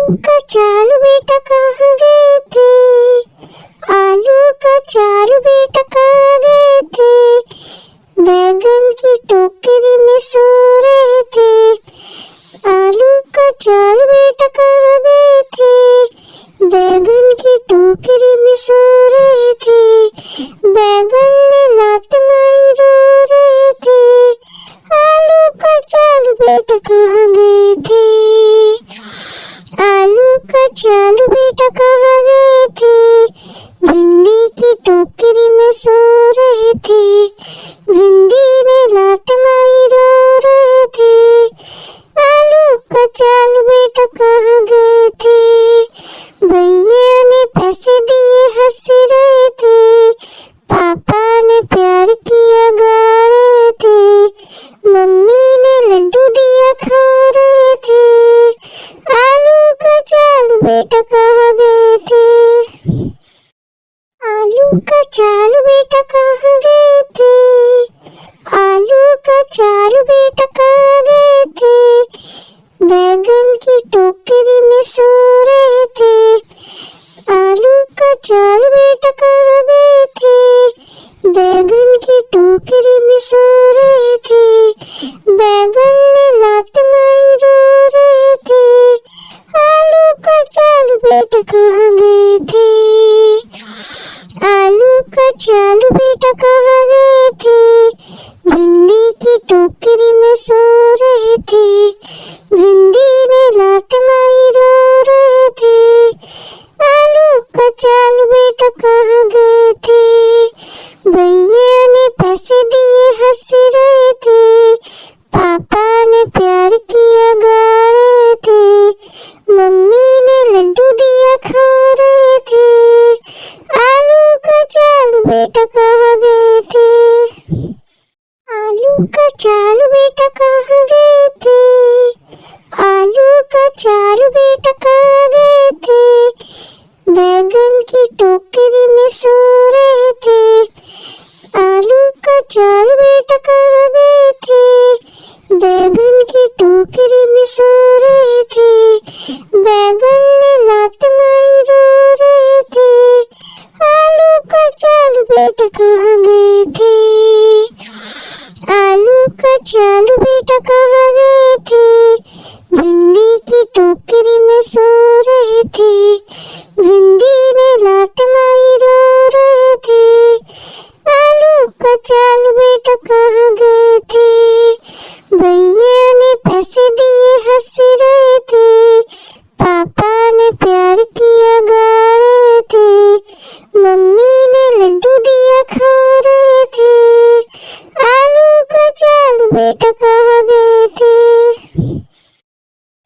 का चाल बेटा कहाँ गए थे, आलू का चाल बेटा कहाँ गए थे, बैगन की टोकरी में सो रहे थे। आलू का चाल बेटा कहाँ गए थे, बैगन की टोकरी में सो रहे थे, बैगन ने लात मारी रो रहे थे। आलू का चाल बेटा कहाँ गए थे, आलू का चाल बेटा कहाँ गए थे, भिंडी की टोकरी में सो रहे थे, भिंडी ने लात मारी रो रहे थे। आलू का चाल बेटा कहाँ गए थे, भैया ने पैसे दिए हंस रहे थे, पापा ने प्यार किया गा रहे थे, मम्मी ने लड्डू दिया खा रहे थे। आलू का चाल बेटा कहाँ गए थे, आलू का चाल बेटा कहाँ गए थे, आलू का चाल बेटा कहाँ गए थे, बैगन की टोकरी में सो रहे थे। आलू का चाल बेटा कहाँ गए थे, बैगन की टोकरी में सो रहे थे, बैगन ने लात मारी रो रहे थे। आलू का चाल बेटा कहाँ गए थे, आलू का चाल बेटा कहाँ गए थे, भिंडी की टोकरी में सो रहे थे, भिंडी ने लात मारी रो रहे थे। आलू का चाल बेटा कहाँ गए थे, भैया ने पैसे दिए हंस रहे थे, पापा ने प्यार किया गा रहे थे, मम्मी ने लड्डू दिया खा रहे थे। आलू का चाल बेटा कहाँ गए थे, आलू का चाल बेटा कहाँ गए थे, आलू का चाल बेटा कहाँ गए थे, बैगन की टोकरी में सो रहे थे। आलू का चाल बेटा कहाँ गए थे, बैगन की टोकरी में सो रहे थे, बैगन ने लात मारी रो रहे थे। आलू का चाल बेटा कहाँ गए थे, आलू का चाल बेटा कहाँ गए थे, भिंडी की टोकरी में सो रहे थे, भिंडी ने लात मारी रो रहे थे। आलू का चाल बेटा कहाँ गए थे, भैया ने पैसे दिए हंस रहे थे, पापा ने प्यार किया गा रहे थे, मम्मी ने लड्डू दिया खा रहे थे। आलू का चाल बेटा कहाँ गए थे,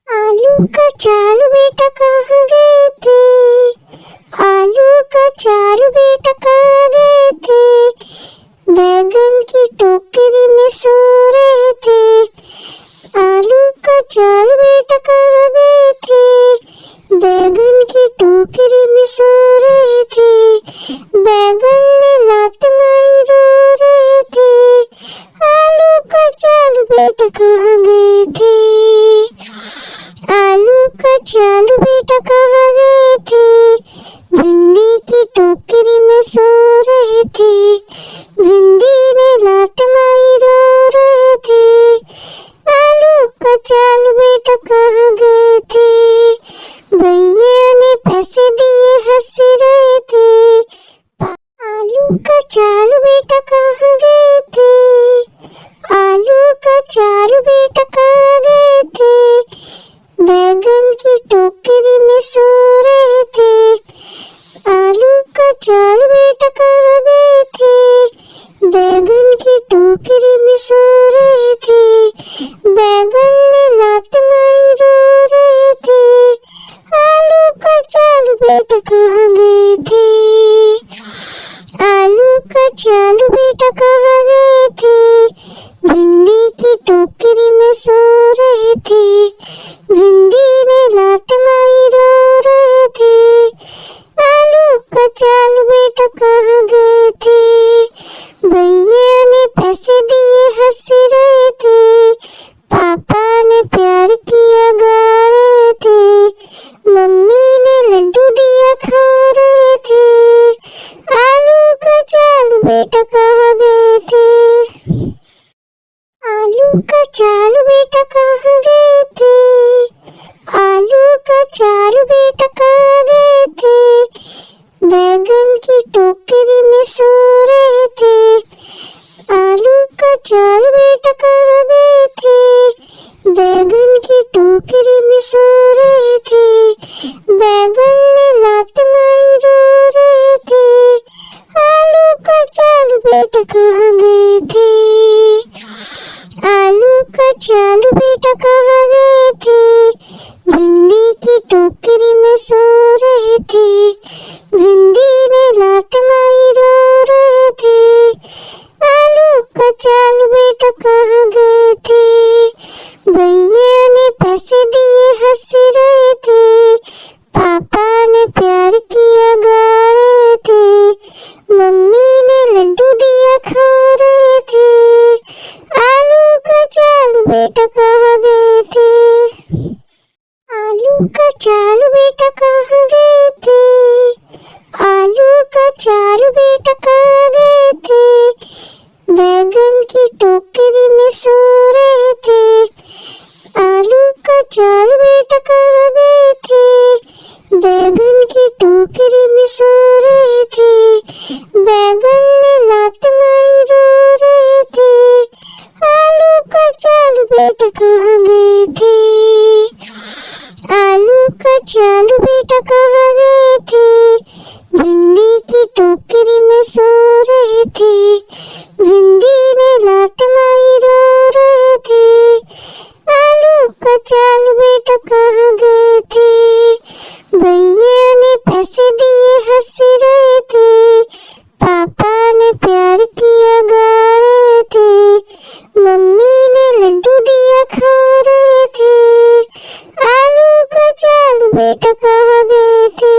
आलू का चाल बेटा कहाँ गए थे, आलू का चाल बेटा कहाँ गए थे, बैगन की टोकरी में सो रहे थे। आलू का चाल बेटा कहाँ गए थे, बैगन की टोकरी में सो रहे थे, बैगन ने लात मारी रो रहे थे। आलू का चाल बेटा कहाँ गए थे, आलू का चाल बेटा कहाँ गए थे, भिंडी की टोकरी में सो रहे थे, भिंडी ने लात मारी रो रहे थे। आलू का चाल बेटा कहाँ गए थे, भैया ने पैसे दिए हंस रहे थे। आलू का चाल बेटा कहाँ गए थे, आलू का चाल बेटा कहाँ गए थे, बैगन की टोकरी में सो रहे थे। आलू का चाल बेटा कहाँ गए थे, बैगन की टोकरी में सो रहे थे, बैगन ने लात मारी रो रहे थे। आलू का चाल बेटा कहाँ गए थे, आलू का चाल बेटा कहाँ गए थे, भिंडी की टोकरी में सो रहे थे, भिंडी ने लात मारी रो रहे थे। आलू का चाल बेटा कहाँ गए थे, भैया ने पैसे दिए हंस रहे थे, पापा ने प्यार किया गा रहे थे, का चाल बेटा कहाँ गए थे, आलू का चाल बेटा कहाँ गए थे, बैगन की टोकरी में सो रहे थे। आलू का चाल बेटा कहाँ गए थे, बैगन की टोकरी में सो रहे थे, बैगन ने लात मारी रो रहे थे। आलू का चाल बेटा कहाँ गए थे, आलू का चाल बेटा कहाँ गए थे, भिंडी की टोकरी में सो रहे थे, भिंडी ने लात मारी रो रहे थे। आलू का चाल बेटा कहाँ गए थे, भैया ने पैसे दिए हंस रहे थे, पापा ने प्यार किया गा रहे थे, मम्मी ने लड्डू दिया खा रहे थे। आलू का चाल बेटा कहाँ गए थे,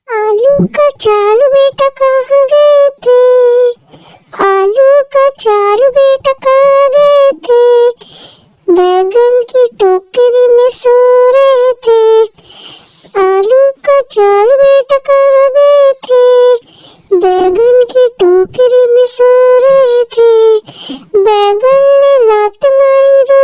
आलू का चाल बेटा कहाँ गए थे, आलू का चाल बेटा कहाँ गए थे, बैगन की टोकरी में सो रहे थे। आलू का चाल बेटा कहाँ गए थे, बैगन की टोकरी में सो रहे थे, बैगन ने लात मारी रो